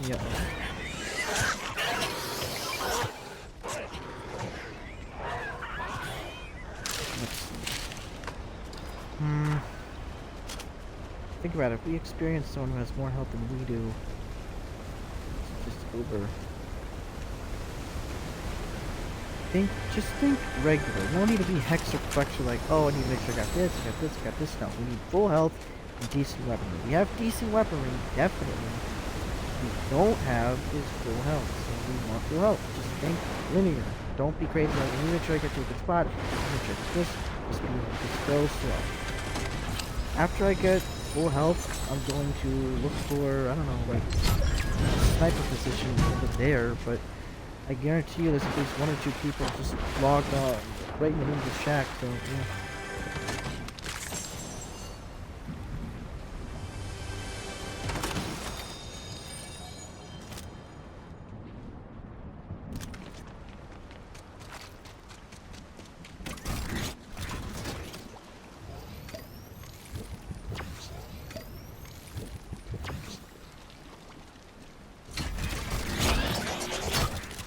Yeah. Think about it. If we experience someone who has more health than we do, it's just over. Just think regular. No need to be hex or flex or like, oh, I need to make sure I got this, I got this, I got this. No, we need full health and decent weaponry. We have decent weaponry, definitely. What we don't have is full health, so we want full health. Just think linear. Don't be crazy. Like, I need to make sure I get to a good spot. I need to make sure I get this. Just go slow. After I get full health, I'm going to look for, I don't know, like, sniper position over there, but I guarantee you there's at least one or two people just logged on right in the middle of the shack, so, yeah.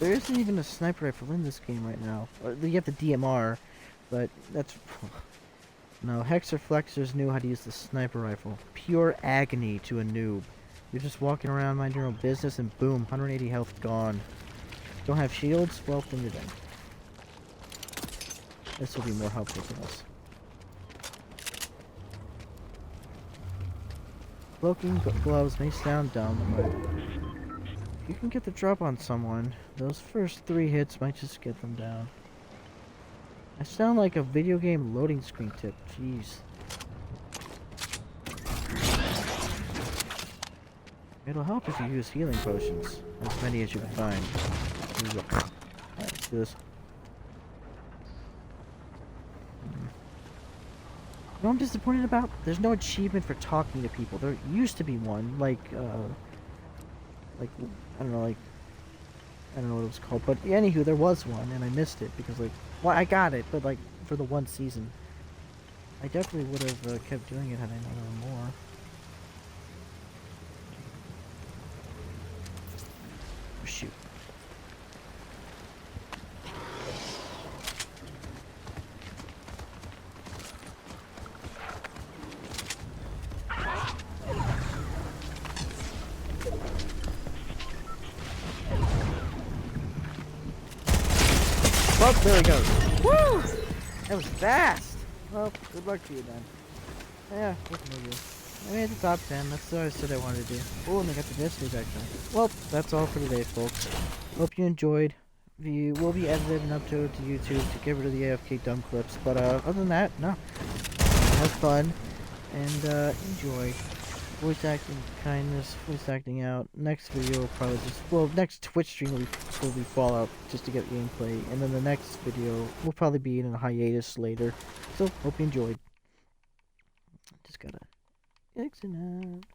There isn't even a sniper rifle in this game right now. You have the DMR, but that's... No, Hexer Flexers knew how to use the sniper rifle. Pure agony to a noob. You're just walking around, minding your own business, and boom, 180 health gone. Don't have shields? Well, then you're dead. This will be more helpful to us. Cloaking gloves may sound dumb, but... if you can get the drop on someone, those first 3 hits might just get them down. I sound like a video game loading screen tip. Jeez. It'll help if you use healing potions. As many as you can find. Alright, let's do this. You know what I'm disappointed about? There's no achievement for talking to people. There used to be one, like, I don't know, like, I don't know what it was called, but anywho, there was one, and I missed it, because, like, well, I got it, but, like, for the one season. I definitely would have kept doing it had I known more. Oh, shoot. Oh, there he goes. Woo! That was fast! Well, good luck to you then. Yeah, what can I do? I made the top 10, that's what I said I wanted to do. Oh, and I got the Destiny back then. Well, that's all for today, folks. Hope you enjoyed. We will be edited and uploaded to YouTube to get rid of the AFK dumb clips, but other than that, no. Have fun, and enjoy. Voice acting, kindness, voice acting out. Next video will probably just, well, next Twitch stream will be Fallout, just to get gameplay, and then the next video will probably be in a hiatus later. So, hope you enjoyed. Just gotta exit out.